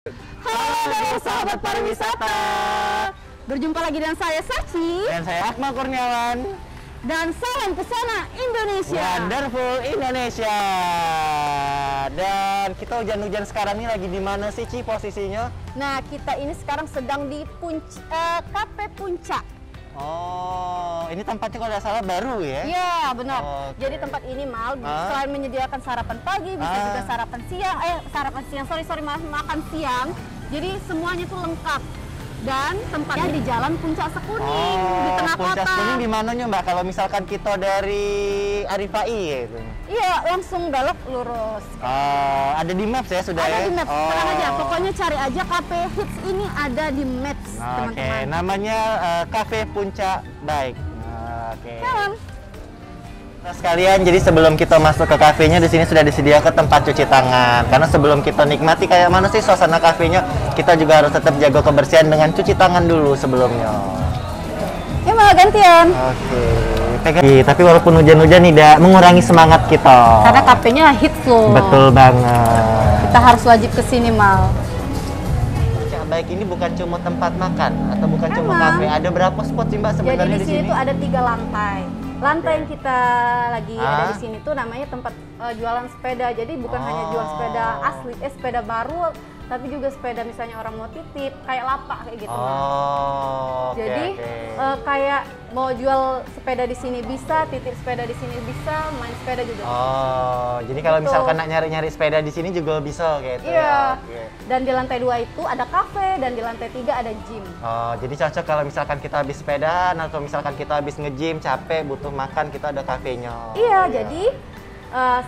Halo sahabat pariwisata. Berjumpa lagi dengan saya Sachi Dan saya Akmal Kurniawan. dan salam pesona Indonesia. Wonderful Indonesia. Dan kita hujan-hujan sekarang ini lagi di mana sih Ci posisinya? Nah, kita ini sekarang sedang di Cafe Puncak. Oh, ini tempatnya kalau tidak salah baru ya? Iya, benar. Oke. Jadi tempat ini selain menyediakan sarapan pagi, bisa juga makan siang. Jadi semuanya tuh lengkap. Dan tempatnya di Jalan Puncak Sekuning, di tengah Puncak kota. Sekuning di mananya Mbak? Kalau misalkan kita dari Arifai gitu. Iya, langsung belok lurus. Ada di Maps ya sudah Ada ya? di Maps, tenang aja. Pokoknya cari aja Cafe Hits ini ada di Maps, Oke, teman-teman. namanya Cafe Puncak Baik. Oke. Salam. Nah, sekalian, jadi sebelum kita masuk ke kafenya, di sini sudah disediakan tempat cuci tangan. Karena sebelum kita nikmati kayak mana sih suasana kafenya, kita juga harus tetap jaga kebersihan dengan cuci tangan dulu sebelumnya. Ya malah gantian. Oke. Tapi walaupun hujan-hujan tidak mengurangi semangat kita. Karena kafenya hits loh. Betul banget. Kita harus wajib kesini mal. Puncak Baik ini bukan cuma tempat makan atau bukan cuma Emang. kafe. Ada berapa spot sih Mbak Jadi sebenarnya di sini tuh ada 3 lantai. Lantai yang kita lagi ada di sini tuh namanya tempat jualan sepeda. Jadi bukan hanya jual sepeda asli, sepeda baru, tapi juga sepeda misalnya orang mau titip, kayak lapak kayak gitu. Oke, Jadi oke. kayak mau jual sepeda di sini bisa, titip sepeda di sini bisa, main sepeda juga. Jadi kalau Gitu. misalkan nak nyari-nyari sepeda di sini juga bisa gitu Iya. ya. Oke. Dan di lantai 2 itu ada kafe dan di lantai 3 ada gym. Jadi cocok kalau misalkan kita habis sepeda atau misalkan kita habis nge-gym capek butuh makan kita ada kafenya. Iya, jadi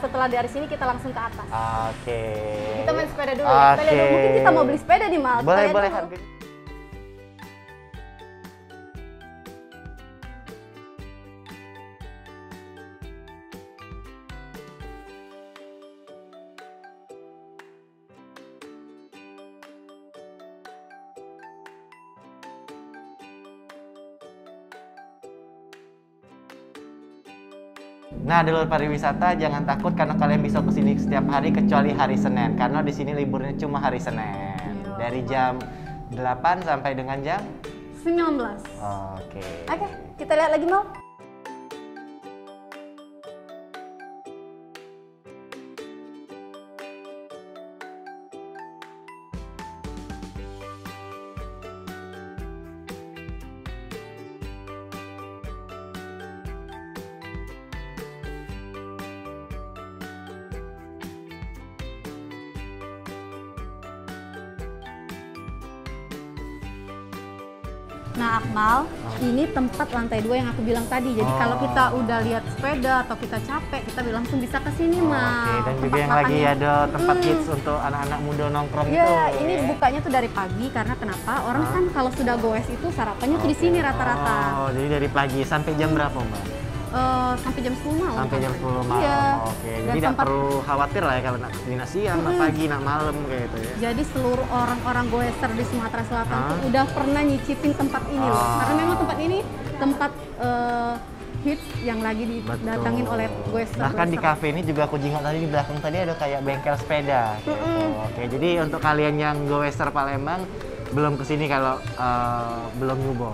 setelah dari sini kita langsung ke atas. Oke. Kita main sepeda dulu ya. Kita lihat dulu. Mungkin kita mau beli sepeda di Mal. Kita Boleh lihat boleh dulu. harganya. Nah, di luar pariwisata jangan takut karena kalian bisa kesini setiap hari kecuali hari Senin karena di sini liburnya cuma hari Senin dari jam 8 sampai dengan jam 19. Oke. Oke, kita lihat lagi Mal. Nah Akmal, ini tempat lantai 2 yang aku bilang tadi. Jadi kalau kita udah lihat sepeda atau kita capek, kita langsung bisa ke sini Mal. Oke, dan juga Tempat yang lagi makannya. ada tempat kids untuk anak-anak muda nongkrong itu. Ya, ini bukanya tuh dari pagi karena kenapa? Orang kan kalau sudah goes itu sarapannya tuh di sini rata-rata. Jadi dari pagi sampai jam berapa, Mbak? Sampai jam 10 malam. Sampai jam 10 malam. Iya. Oke, Dan jadi tidak sempat- perlu khawatir lah ya kalau nak dinner siang, nak pagi, nak malam kayak gitu ya. Jadi seluruh orang-orang goeser di Sumatera Selatan tuh udah pernah nyicipin tempat ini loh. Karena memang tempat ini tempat hits yang lagi didatangin oleh goeser. Bahkan di kafe ini juga aku jenguk tadi di belakang tadi ada kayak bengkel sepeda. Gitu. Oke, jadi untuk kalian yang goeser Palembang belum kesini kalau belum nyoba.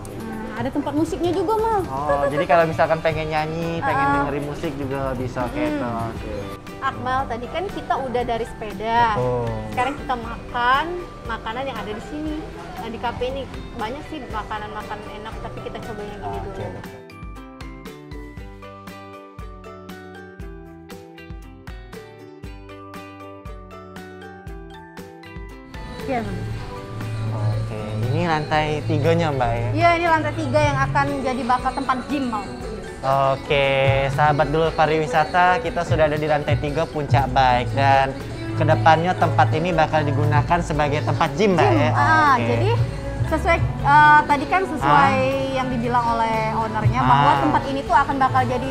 Ada tempat musiknya juga Mal. Jadi kalau misalkan pengen nyanyi, pengen dengerin musik juga bisa gitu. Oke. Akmal, tadi kan kita udah dari sepeda. Betul. Sekarang kita makan makanan yang ada di sini. Nah, di kafe ini banyak sih makanan-makanan enak, tapi kita coba yang ini dulu. Iya, Oke, ini lantai 3-nya Mbak ya? Iya, ini lantai 3 yang akan jadi bakal tempat gym Mal. Oke, sahabat dulu pariwisata, kita sudah ada di lantai 3 Puncak Baik dan kedepannya tempat ini bakal digunakan sebagai tempat gym Mbak ya? Oke. Jadi sesuai tadi kan sesuai yang dibilang oleh ownernya bahwa tempat ini tuh akan bakal jadi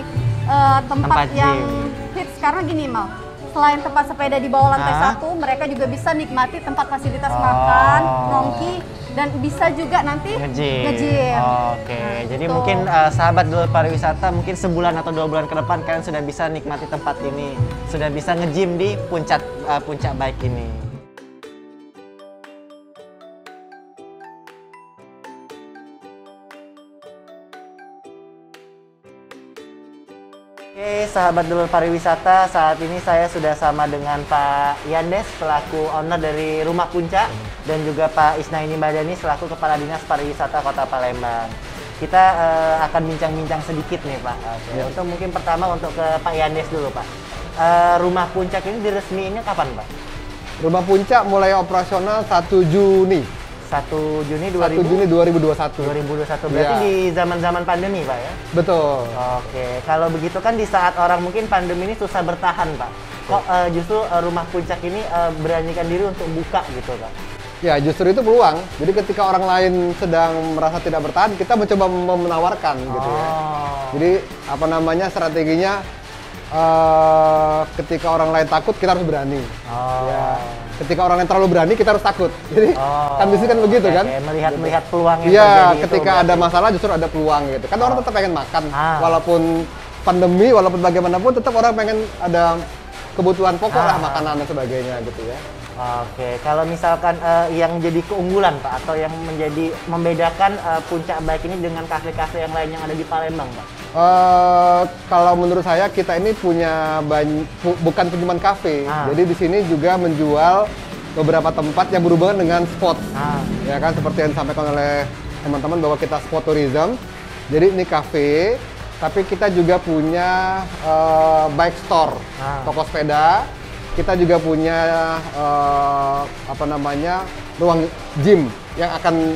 tempat yang gym. hits karena gini Mal. Selain tempat sepeda di bawah lantai 1, mereka juga bisa nikmati tempat fasilitas makan, nongki, dan bisa juga nanti nge-gym. Oke, jadi mungkin sahabat dulu pariwisata mungkin sebulan atau 2 bulan ke depan kalian sudah bisa nikmati tempat ini, sudah bisa nge-gym di Puncak Baik ini. Oke, sahabat Dulur Pariwisata, saat ini saya sudah sama dengan Pak Yandes selaku owner dari Rumah Puncak dan juga Pak Isnaini Badani selaku Kepala Dinas Pariwisata Kota Palembang. Kita akan bincang-bincang sedikit nih Pak. Oke, untuk mungkin pertama untuk ke Pak Yandes dulu Pak. Rumah Puncak ini diresmiinnya kapan Pak? Rumah Puncak mulai operasional 1 Juni. 1 Juni 1 Juni 2021. 2021. Berarti Ya. di zaman-zaman pandemi Pak ya? Betul. Oke, kalau begitu kan di saat orang mungkin pandemi ini susah bertahan Pak. Kok justru Rumah Puncak ini beranikan diri untuk buka gitu Pak? Ya, justru itu peluang. Jadi ketika orang lain sedang merasa tidak bertahan, kita mencoba menawarkan gitu ya. Jadi apa namanya strateginya ketika orang lain takut kita harus berani. Ya. Ketika orang lain terlalu berani kita harus takut. Jadi kan bisnis kan begitu kan? Melihat peluang yang Iya, terjadi ketika itu, ada masalah justru ada peluang gitu. Kan orang tetap pengen makan, walaupun pandemi, walaupun bagaimanapun tetap orang pengen ada kebutuhan pokok lah, makanan dan sebagainya gitu ya. Oke, kalau misalkan yang jadi keunggulan Pak atau yang menjadi membedakan Puncak Baik ini dengan kafe-kafe yang lain yang ada di Palembang Pak? Kalau menurut saya kita ini punya bukan cuma kafe, jadi di sini juga menjual beberapa tempat yang berhubungan dengan spot, ya kan seperti yang disampaikan oleh teman-teman bahwa kita spot tourism. Jadi ini kafe, tapi kita juga punya bike store, toko sepeda. Kita juga punya apa namanya ruang gym yang akan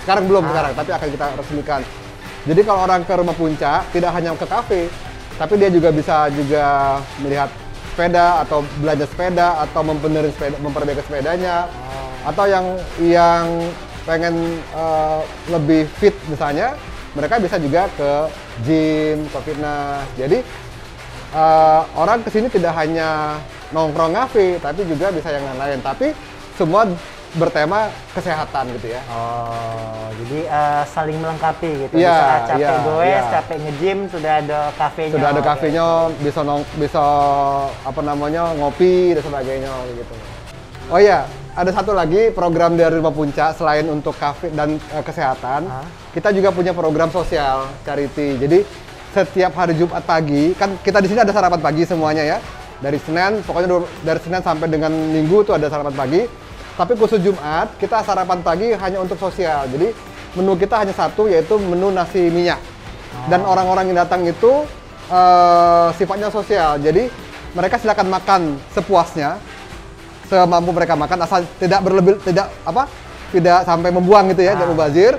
sekarang belum tapi akan kita resmikan. Jadi kalau orang ke Rumah Puncak tidak hanya ke kafe, tapi dia juga bisa juga melihat sepeda atau belanja sepeda atau memperbaiki sepedanya, atau yang pengen lebih fit misalnya, mereka bisa juga ke gym, ke fitness. Jadi orang kesini tidak hanya nongkrong ngafe, tapi juga bisa yang lain-lain. Tapi semua bertema kesehatan gitu ya. Jadi saling melengkapi gitu. Iya, Bisa capek goes, iya. capek nge-gym, sudah ada kafenya. Sudah ada kafenya, bisa apa namanya ngopi dan sebagainya gitu. Oh iya, ada satu lagi program dari Rumah Puncak selain untuk kafe dan kesehatan, kita juga punya program sosial charity. Jadi setiap hari Jumat pagi, kan kita di sini ada sarapan pagi semuanya ya. Dari Senin, pokoknya dari Senin sampai dengan Minggu tuh ada sarapan pagi. Tapi khusus Jumat, kita sarapan pagi hanya untuk sosial. Jadi menu kita hanya satu, yaitu menu nasi minyak. Dan orang-orang yang datang itu sifatnya sosial. Jadi mereka silakan makan sepuasnya, semampu mereka makan, asal tidak berlebih, tidak sampai membuang gitu ya, tidak mubazir.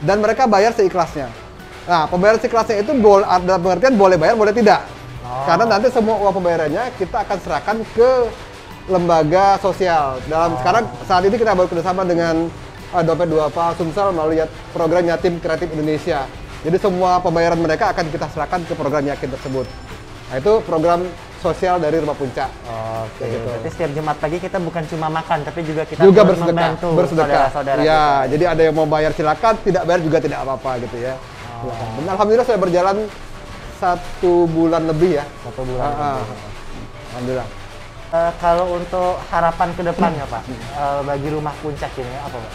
Dan mereka bayar seikhlasnya. Nah, pembayaran seikhlasnya itu dalam pengertian boleh bayar, boleh tidak. Karena nanti semua uang pembayarannya kita akan serahkan ke lembaga sosial. Sekarang saat ini kita baru kerjasama dengan Dompet Duafa Sumsel melalui program Yatim Kreatif Indonesia. Jadi semua pembayaran mereka akan kita serahkan ke program yatim tersebut. Nah, itu program sosial dari Rumah Puncak. Oke, gitu. Berarti setiap Jumat pagi kita bukan cuma makan, tapi juga kita membantu saudara-saudara. Ya, jadi ada yang mau bayar silakan, tidak bayar juga tidak apa-apa gitu ya. Dan alhamdulillah sudah berjalan 1 bulan lebih ya. 1 bulan. Alhamdulillah. Kalau untuk harapan ke depannya Pak, bagi Rumah Puncak ini apa Pak?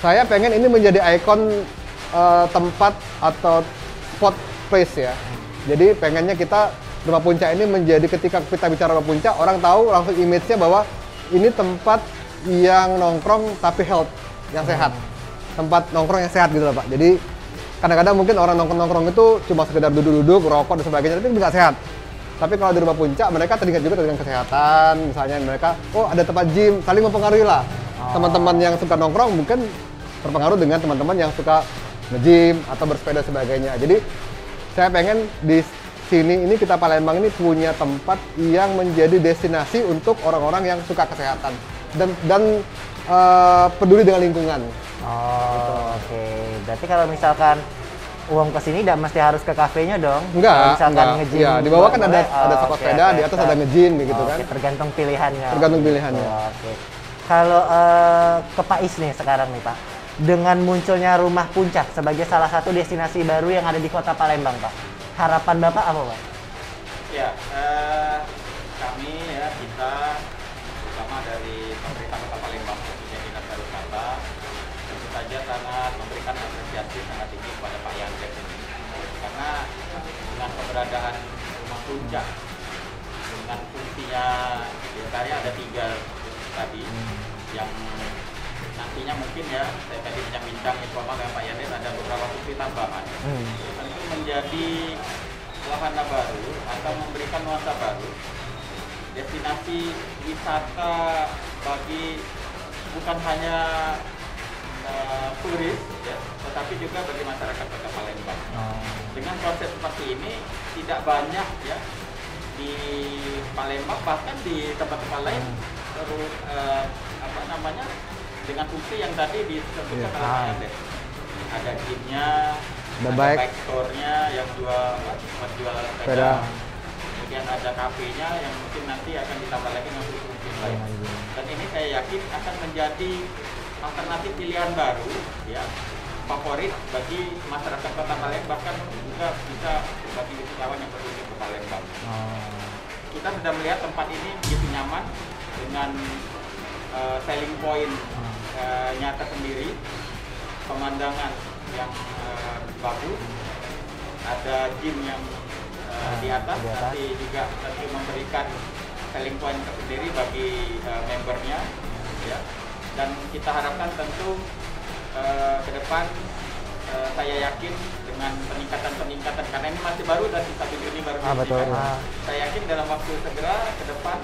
Saya pengen ini menjadi ikon tempat atau spot place ya. Jadi pengennya kita Rumah Puncak ini menjadi ketika kita bicara Rumah Puncak, orang tahu langsung image-nya bahwa ini tempat yang nongkrong tapi health, yang sehat. Tempat nongkrong yang sehat gitu loh Pak. Jadi kadang-kadang mungkin orang nongkrong itu cuma sekedar duduk-duduk, rokok dan sebagainya, tapi nggak sehat. Tapi kalau di Rumah Puncak, mereka teringat juga dengan kesehatan. Misalnya mereka, ada tempat gym, saling mempengaruhi lah. Teman-teman yang suka nongkrong mungkin terpengaruh dengan teman-teman yang suka nge-gym atau bersepeda sebagainya. Jadi saya pengen di sini ini kita Palembang ini punya tempat yang menjadi destinasi untuk orang-orang yang suka kesehatan dan peduli dengan lingkungan. Oke. Berarti kalau misalkan uang ke sini tidak mesti harus ke kafenya dong. Enggak. Nge-gym. Iya, di bawah kan ada toko sepeda, di atas ada nge-gym gitu kan. Tergantung pilihannya. Tergantung pilihannya. Oke. Kalau ke Pak Is nih sekarang nih Pak, dengan munculnya Rumah Puncak sebagai salah satu destinasi baru yang ada di Kota Palembang Pak, harapan Bapak apa Pak? Ya, kami ya kita terutama dari pemerintah Kota Palembang khususnya Dinas Pariwisata tentu saja sangat memberikan apresiasi sangat tinggi kepada Pak Yandes ini karena dengan keberadaan rumah puncak dengan fungsinya biasanya ada 3 tadi yang nantinya mungkin ya saya tadi bincang-bincang informal dengan Pak Yandes ada beberapa fungsi tambahan tentu menjadi wahana baru atau memberikan nuansa baru destinasi wisata bagi bukan hanya turis ya, tetapi juga bagi masyarakat Kota Palembang. Dengan konsep seperti ini tidak banyak ya di Palembang bahkan di tempat-tempat lain terus apa namanya dengan fungsi yang tadi disebutkan oleh Pak Yandes. Ada gymnya, ada bike store-nya yang jual sepeda. Kemudian ada kafenya yang mungkin nanti akan ditambah lagi dengan fungsi lain. Dan ini saya yakin akan menjadi alternatif pilihan baru ya favorit bagi masyarakat Kota Palembang bahkan juga bisa bagi wisatawan yang berkunjung ke Palembang. Kita sudah melihat tempat ini begitu nyaman dengan selling point nyata sendiri, pemandangan yang bagus, ada gym yang di atas, nanti juga tentu memberikan selling point tersendiri bagi membernya ya. Dan kita harapkan tentu ke depan saya yakin dengan peningkatan karena ini masih baru dan 1 Juni baru saya yakin dalam waktu segera ke depan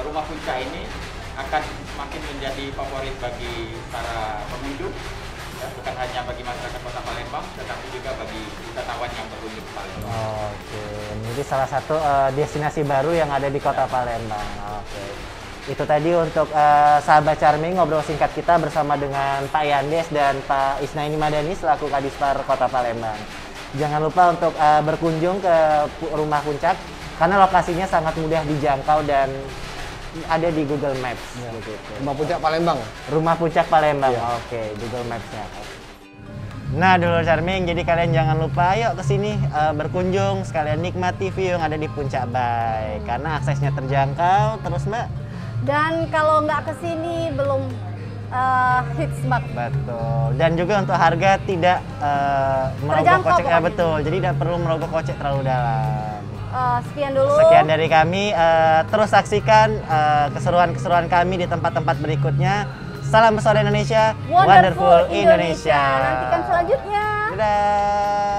rumah puncak ini akan semakin menjadi favorit bagi para pengunjung ya, bukan hanya bagi masyarakat Kota Palembang tetapi juga bagi wisatawan yang berkunjung ke Palembang. Oke, jadi salah satu destinasi baru yang ada di Kota Palembang. Oke. Itu tadi untuk sahabat Charming ngobrol singkat kita bersama dengan Pak Yandes dan Pak Isnaini Madani selaku Kadispar Kota Palembang. Jangan lupa untuk berkunjung ke rumah puncak karena lokasinya sangat mudah dijangkau dan ada di Google Maps. Ya. Gitu. Rumah Puncak Palembang. Rumah Puncak Palembang. Ya. Oke, Google Maps-nya. Nah, dulur Charming, jadi kalian jangan lupa yuk ke sini berkunjung sekalian nikmati view yang ada di Puncak Bay karena aksesnya terjangkau terus Mbak. Dan kalau nggak ke sini belum hits banget. Betul. Dan juga untuk harga tidak merogoh kocek ya betul. Jadi tidak perlu merogoh kocek terlalu dalam. Sekian dulu. Sekian dari kami. Terus saksikan keseruan-keseruan kami di tempat-tempat berikutnya. Salam pesona Indonesia, Wonderful Indonesia. Nantikan selanjutnya. Dadah.